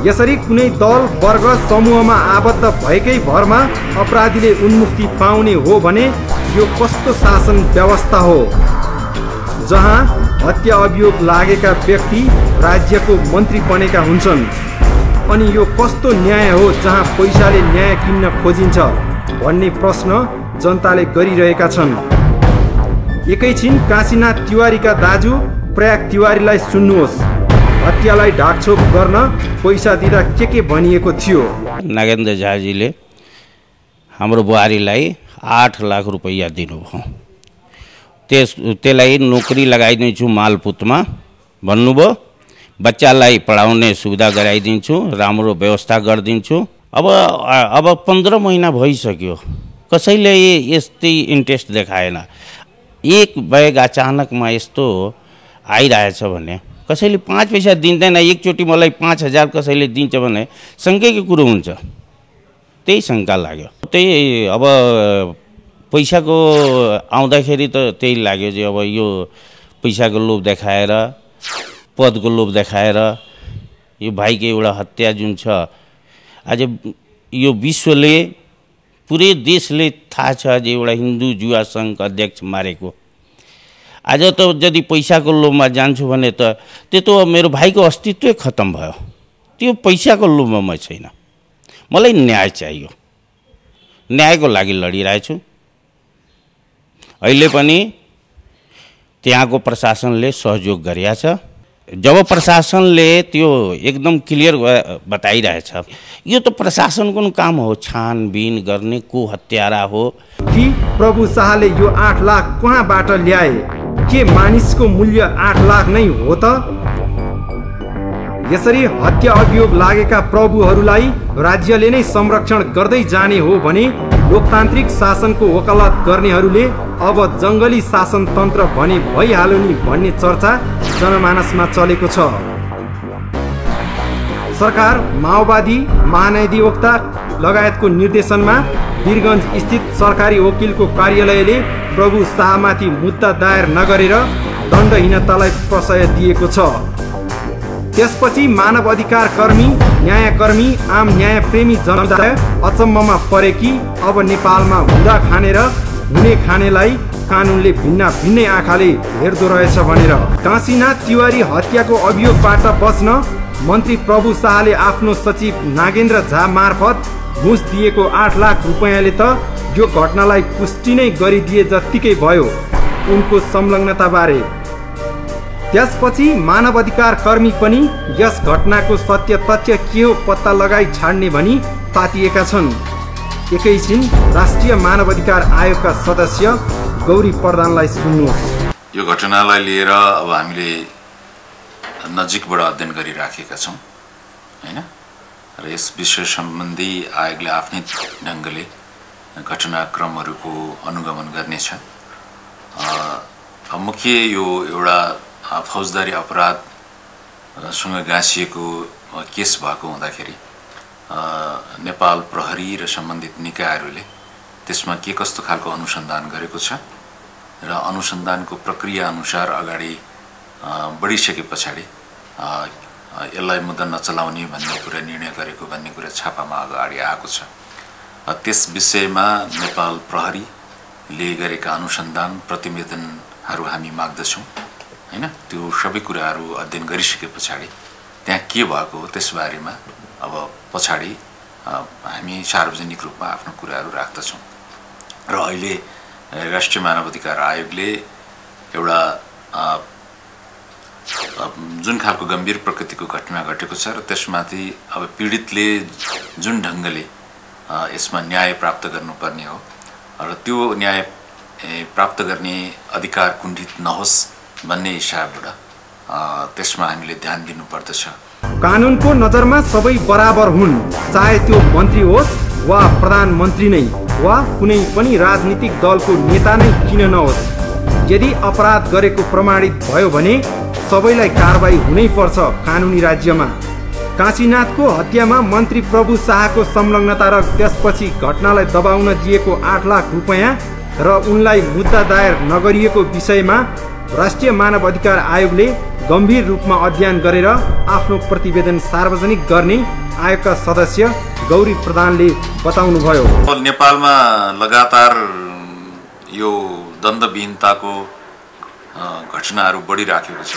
यसरी कुनै दल वर्ग समूहमा आबद्ध भएकै भरमा अपराधीले उन्मुक्ति पाउने हो भने यो कस्तो शासन व्यवस्था हो जहाँ हत्या अभियोग लागेका व्यक्ति राज्यको मन्त्री बनेका हुन्छन्? अनि यो कस्तो न्याय हो जहाँ पैसाले न्याय किन्न खोजिन्छ भन्ने प्रश्न जनताले गरिरहेका छन्। एकैछिन काशीनाथ तिवारीका दाजु प्रयाग तिवारीलाई सुन्नुहोस्। हत्यालाई ढाकछोप गर्न पैसा दिँदा के भनिएको थियो? नागेन्द्र झाजीले हाम्रो बुहारीलाई 8 लाख रुपैयाँ दिनुभयो। त्यसलाई नोकरी लगाइदिन्छु मालपुतमा भन्नुभयो। बच्चालाई पढाउने सुविधा गराइदिन्छु, राम्रो व्यवस्था गरिदिन्छु। अब 15 महिना भइसक्यो, कसैले यस्तै इन्ट्रेस्ट देखाएन। एक बैग अचानकमा यस्तो आइरहेछ भने कसैले 5 पैसा दिँदैन। एकचोटि मलाई 5000 कसैले दिन्छ भने शङ्काको कुरो हुन्छ। त्यही शङ्का लाग्यो। त्यही अब पैसाको आउँदाखेरि त त्यही लाग्यो जे अब यो पैसाको लोभ देखाएर, पदको लोभ देखाएर यो भाइको एउटा हत्या जुन छ, आज यो विश्वले, पुरै देशले थाहा छ जे एउटा हिन्दू जुवा सङ्घका अध्यक्ष मारेको। आज त यदि पैसाको लोभमा जान्छु भने त त्यो त मेरो भाइको अस्तित्वै खत्तम भयो। त्यो पैसाको लोभमा म छैन। मलाई न्याय चाहियो। न्यायको लागि लडिरहेछु। अहिले पनि त्यहाँको प्रशासनले सहयोग गरेको छ। जब प्रशासनले त्यो एकदम क्लियर बताइरहेछ, यो त प्रशासनको काम हो छानबिन गर्ने को हत्यारा हो। कि प्रभु शाहले यो 8 लाख कहाँबाट ल्याए? के मानिसको मूल्य 8 लाख नै हो त? यसरी हत्या अभियोग लागेका प्रभुहरूलाई राज्यले नै संरक्षण गर्दै जाने हो भने लोकतान्त्रिक शासनको वकालत गर्नेहरूले अब जङ्गली शासनतन्त्र भने भइहाल्यो नि भन्ने चर्चा जनमानसमा चलेको छ। सरकार, माओवादी महाधिवक्ता लगायतको निर्देशनमा वीरगञ्ज स्थित सरकारी वकिलको कार्यालयले प्रभु शाहमाथि मुद्दा दायर नगरेर दण्डहीनतालाई प्रशय दिएको छ। त्यसपछि मानव अधिकार कर्मी, न्यायकर्मी, आम न्यायप्रेमी जनता अचम्ममा परे कि अब नेपालमा हुँदा खाने र हुने खानेलाई कानुनले भिन्नै आँखाले हेर्दो रहेछ भनेर। काशीनाथ तिवारी हत्याको अभियोगबाट बच्न मन्त्री प्रभु शाहले आफ्नो सचिव नागेन्द्र झा मार्फत घुस दिएको 8 लाख रुपैयाँले त यो घटनालाई पुष्टि नै गरिदिए जत्तिकै भयो उनको संलग्नताबारे। त्यसपछि मानव अधिकार कर्मी पनि यस घटनाको सत्य तथ्य के हो पत्ता लगाई छाड्ने भनी तातिएका छन्। एकैछिन राष्ट्रिय मानव अधिकार आयोगका सदस्य गौरी प्रधानलाई सुन्नुहोस्। यो घटनालाई लिएर अब हामीले नजिकबाट अध्ययन गरिराखेका छौँ हैन, र यस विषय सम्बन्धी आयोगले आफ्नै ढङ्गले घटनाक्रमहरूको अनुगमन गर्नेछ। मुख्य यो एउटा फौजदारी अपराधसँग गाँसिएको केस भएको हुँदाखेरि नेपाल प्रहरी र सम्बन्धित निकायहरूले त्यसमा के कस्तो खालको अनुसन्धान गरेको छ र अनुसन्धानको प्रक्रिया अनुसार अगाडि बढिसके पछाडि यसलाई मुद्दा नचलाउने भन्ने कुरा निर्णय गरेको भन्ने कुरा छापामा अगाडि आएको छ। त्यस विषयमा नेपाल प्रहरीले गरेका अनुसन्धान प्रतिवेदनहरू हामी माग्दछौँ हैन। त्यो सबै कुराहरू अध्ययन गरिसके पछाडि त्यहाँ के भएको हो त्यसबारेमा अब पछाडि हामी सार्वजनिक रूपमा आफ्नो कुराहरू राख्दछौँ। र अहिले राष्ट्रिय मानव अधिकार आयोगले एउटा जुन खालको गम्भीर प्रकृतिको घटना घटेको छ र त्यसमाथि अब पीडितले जुन ढङ्गले यसमा न्याय प्राप्त गर्नुपर्ने हो र त्यो न्याय प्राप्त गर्ने अधिकार कुण्ठित नहोस् भन्ने हिसाबबाट त्यसमा हामीले ध्यान दिनुपर्दछ। कानुनको नजरमा सबै बराबर हुन्, चाहे त्यो मन्त्री होस् वा प्रधानमन्त्री नै वा कुनै पनि राजनीतिक दलको नेता नै किन नहोस्। यदि अपराध गरेको प्रमाणित भयो भने सबैलाई कारबाही हुनै पर्छ कानुनी राज्यमा। काशीनाथको हत्यामा मन्त्री प्रभु शाहको संलग्नता र त्यसपछि घटनालाई दबाउन दिएको 8 लाख रुपैयाँ र उनलाई मुद्दा दायर नगरिएको विषयमा राष्ट्रिय मानव अधिकार आयोगले गम्भीर रूपमा अध्ययन गरेर आफ्नो प्रतिवेदन सार्वजनिक गर्ने आयोगका सदस्य गौरी प्रधानले बताउनुभयो। नेपालमा लगातार यो दण्डविहीनताको घटनाहरू बढिराखेको छ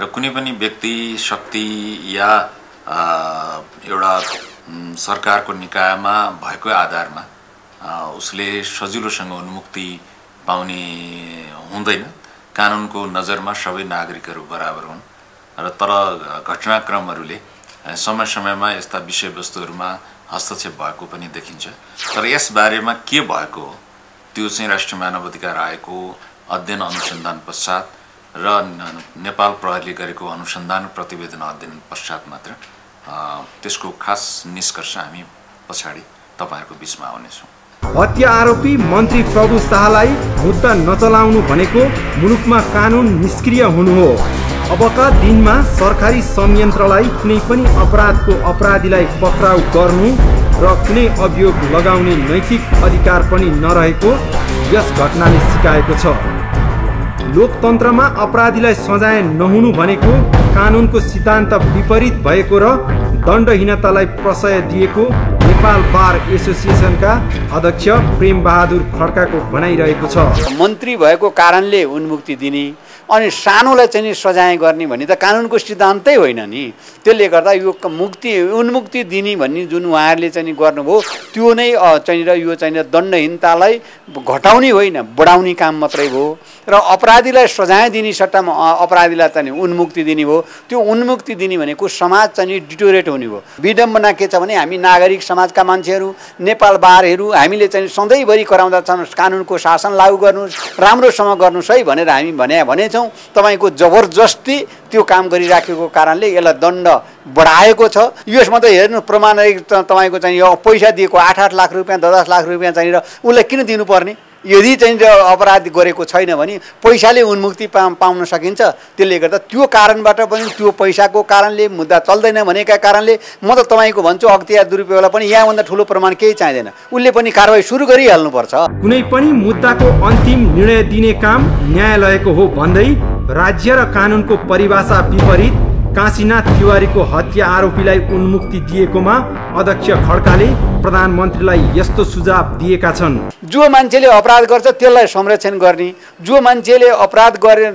र कुनै पनि व्यक्ति शक्ति या एउटा सरकारको निकायमा भएको आधारमा उसले सजिलोसँग उन्मुक्ति पाउने हुँदैन। कानुनको नजरमा सबै नागरिकहरू बराबर हुन् र तर घटनाक्रमहरूले समय समयमा यस्ता विषयवस्तुहरूमा हस्तक्षेप भएको पनि देखिन्छ। तर यसबारेमा के भएको हो त्यो चाहिँ राष्ट्रिय मानव अधिकार आयोगको अध्ययन अनुसन्धान पश्चात र नेपाल प्रहरीले गरेको अनुसन्धान प्रतिवेदन अध्ययन पश्चात मात्र त्यसको खास निष्कर्ष हामी पछाडि तपाईहरुको बीचमा आउनेछौँ। हत्या आरोपी मन्त्री प्रभु शाहलाई मुद्दा नचलाउनु भनेको मुलुकमा कानुन निष्क्रिय हुनु हो। अबका दिनमा सरकारी संयन्त्रलाई कुनै पनि अपराधको अपराधीलाई पक्राउ गर्नु र कुनै अभियोग लगाउने नैतिक अधिकार पनि नरहेको यस घटनाले सिकाएको छ। लोकतन्त्रमा अपराधीलाई सजाय नहुनु भनेको कानुनको सिद्धान्त विपरीत भएको र दण्डहीनतालाई प्रशय दिएको नेपाल बार एसोसिएसनका अध्यक्ष प्रेम बहादुर खड्काको भनाइरहेको छ। मन्त्री भएको कारणले उन्मुक्ति दिने अनि सानोलाई चाहिँ सजाय गर्ने भन्ने त कानुनको सिद्धान्तै होइन नि। त्यसले गर्दा यो उन्मुक्ति दिने भन्ने जुन उहाँहरूले चाहिँ गर्नुभयो त्यो नै चाहिँ र यो चाहिँ दण्डहीनतालाई घटाउने होइन बढाउने काम मात्रै भयो र अपराधीलाई सजाय दिने सट्टामा अपराधीलाई चाहिँ उन्मुक्ति दिने भयो। त्यो उन्मुक्ति दिने भनेको समाज चाहिँ डिटोरेट हुने भयो। विडम्बना के छ भने हामी नागरिक समाजका मान्छेहरू नेपाल बारहरू हामीले चाहिँ सधैँभरि कराउँदा छन् कानुनको शासन लागू गर्नुहोस् राम्रोसँग गर्नुहोस् है भनेर हामी भनेछौँ। तपाईको जबरजस्ती त्यो काम गरिराखेको कारणले यसलाई दण्ड बढाएको छ। यसमा त हेर्नु प्रमाणिक तपाईको चाहिँ यो पैसा दिएको 8-8 लाख रुपैयाँ 10-10 लाख रुपैयाँ चाहिँ र उसलाई किन दिनुपर्ने? यदि चाहिँ अपराध गरेको छैन भने पैसाले उन्मुक्ति पाउन सकिन्छ। त्यसले गर्दा त्यो कारणबाट पनि त्यो पैसाको कारणले मुद्दा चल्दैन भनेका कारणले म त तपाईको भन्छु अख्तियार दुरुपयोगलाई पनि यहाँभन्दा ठुलो प्रमाण केही चाहिँदैन। उसले पनि कारबाही सुरु गरिहाल्नुपर्छ। कुनै पनि मुद्दाको अन्तिम निर्णय दिने काम न्यायालयको हो भन्दै राज्य र कानुनको परिभाषा विपरीत काशीनाथ तिवारीको हत्या आरोपीलाई उन्मुक्ति दिएकोमा अध्यक्ष खड्काले प्रधानमन्त्रीलाई यस्तो सुझाव दिएका छन्। जो मान्छेले अपराध गर्छ त्यसलाई संरक्षण गर्ने, जो मान्छेले अपराध गरे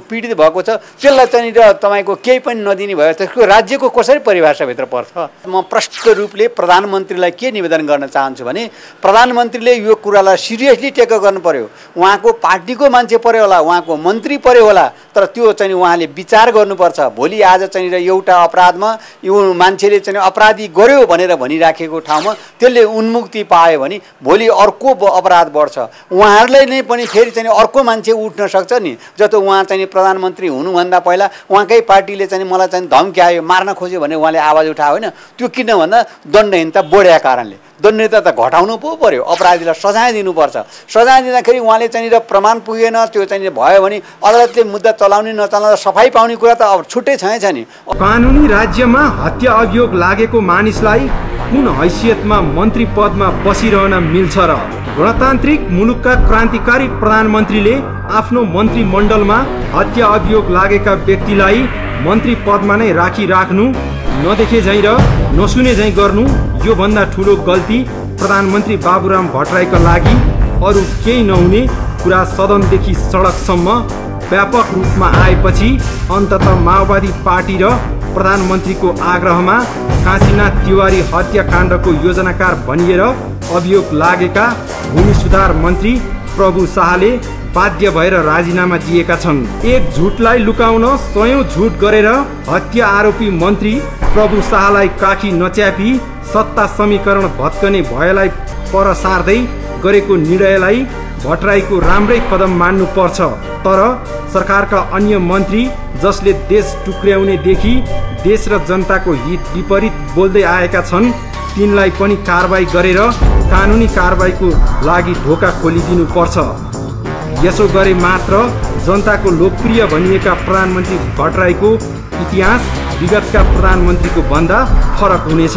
पीडित भएको छ त्यसलाई चाहिँ तपाईको केही पनि नदिने भयो त्यसको राज्यको कसरी परिभाषाभित्र पर्छ? म प्रष्ट रूपले प्रधानमन्त्रीलाई के निवेदन गर्न चाहन्छु भने प्रधानमन्त्रीले यो कुरालाई सिरियसली टेक गर्नु पर्यो। उहाँको पार्टीको मान्छे पर्यो होला, उहाँको मन्त्री पर्यो होला, तर त्यो चाहिँ उहाँले विचार गर्नुपर्छ। भोलि आज चाहिँ एउटा अपराधमा यो मान्छेले चाहिँ अपराधी गर्यो भनेर भनिराखेको ठाउँमा त्यसले उन्मुक्ति पायो भने भोलि अर्को अपराध बढ्छ। उहाँहरूलाई नै पनि फेरि चाहिँ अर्को मान्छे उठ्न सक्छ नि। जस्तो उहाँ चाहिँ प्रधानमन्त्री हुनुभन्दा पहिला उहाँकै पार्टीले चाहिँ मलाई चाहिँ धम्क्यायो मार्न खोज्यो भने उहाँले आवाज उठायो होइन। त्यो किन भन्दा दण्डहीनता बढेका कारणले। दण्डहीनता त घटाउनु पो पर्यो, अपराधीलाई सजाय दिनुपर्छ। सजाय दिँदाखेरि उहाँले चाहिँ प्रमाण पुगेन त्यो चाहिँ भयो भने अदालतले मुद्दा चलाउने नचलाउँदा सफाई पाउने कुरा त अब छुट्टै छैन नि। कानुनी राज्यमा हत्या अभियोग लागेको मानिसलाई कुन हैसियतमा मन्त्री पदमा बसिरहन मिल्छ र? गणतान्त्रिक मुलुकका क्रान्तिकारी प्रधानमन्त्रीले आफ्नो मन्त्रीमण्डलमा हत्या अभियोग लागेका व्यक्तिलाई मन्त्री पदमा नै राखिराख्नु, नदेखे झैँ र नसुने झैँ गर्नु यो भन्दा ठुलो गल्ती प्रधानमन्त्री बाबुराम भट्टराईका लागि अरू केही नहुने कुरा सदनदेखि सडकसम्म व्यापक रूपमा आएपछि अन्ततः माओवादी पार्टी र प्रधानमन्त्रीको आग्रहमा काशीनाथ तिवारी हत्याकाण्डको योजनाकार भनिएर अभियोग लागेका भूमि सुधार मन्त्री प्रभु शाहले बाध्य भएर राजीनामा दिएका छन्। एक झुटलाई लुकाउन सयौं झुट गरेर हत्या आरोपी मन्त्री प्रभु शाहलाई काखी नच्यापी सत्ता समीकरण भत्कने भयलाई पर सार्दै गरेको निर्णयलाई भट्टराईको राम्रै कदम मान्नु पर्छ। तर सरकारका अन्य मन्त्री जसले देश टुक्र्याउनेदेखि देश र जनताको हित विपरीत बोल्दै आएका छन् तिनलाई पनि कारबाही गरेर कानुनी कारबाहीको लागि ढोका खोलिदिनु पर्छ। यसो गरे मात्र जनताको लोकप्रिय भनिएका प्रधानमन्त्री भट्टराईको इतिहास विगतका प्रधानमन्त्रीको भन्दा फरक हुनेछ।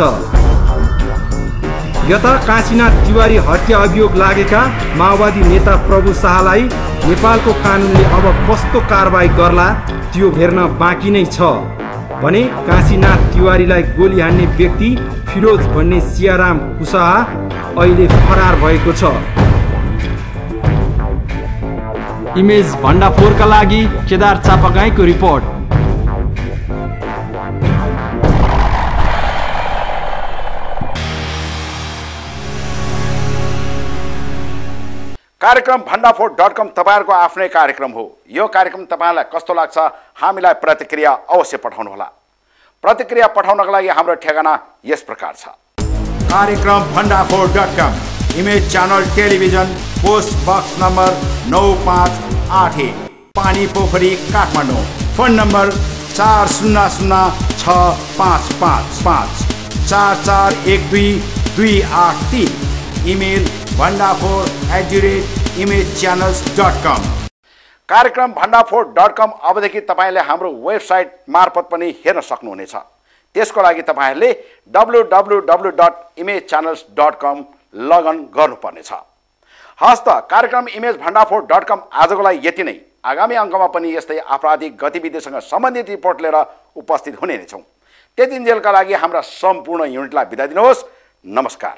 यता काशीनाथ तिवारी हत्या अभियोग लागेका माओवादी नेता प्रभु शाहलाई नेपालको कानुनले अब कस्तो कारबाही गर्ला त्यो भेर्न बाँकी नै छ भने काशीनाथ तिवारीलाई गोली हान्ने व्यक्ति फिरोज भन्ने सियाराम कुशवाहा अहिले फरार भएको छ। इमेज भण्डाफोरका लागि केदार चापागाईको रिपोर्ट। कार्यक्रम भण्डाफोर.com तपाईहरुको आफ्नै कार्यक्रम हो। यो कार्यक्रम तपाईलाई कस्तो लाग्छ हामीलाई प्रतिक्रिया अवश्य पठाउनुहोला। प्रतिक्रिया पठाउनका लागि हाम्रो ठेगाना यस प्रकार छ। कार्यक्रम भण्डाफोर.com, image channel television, post box number 9581, Pani पोखरी Kathmandu. Phone number 400655 4412 email bhandapur@imagechannels.com। कार्यक्रम भण्डाफोर.com अबदेखि तपाईले हाम्रो वेबसाइट मार्फत पनि हेर्न सक्नुहुनेछ। त्यसको लागि तपाईहरुले www.imagechannels.com लगइन गर्नुपर्नेछ। हस्त कार्यक्रम इमेज भण्डाफोर.com आजको लागि यति नै। आगामी अङ्कमा पनि यस्तै आपराधिक गतिविधिसँग सम्बन्धित रिपोर्ट लिएर उपस्थित हुने नै छौं। त्यतिन्जेलका लागि हाम्रा सम्पूर्ण युनिटलाई बिदा दिनुहोस्। नमस्कार।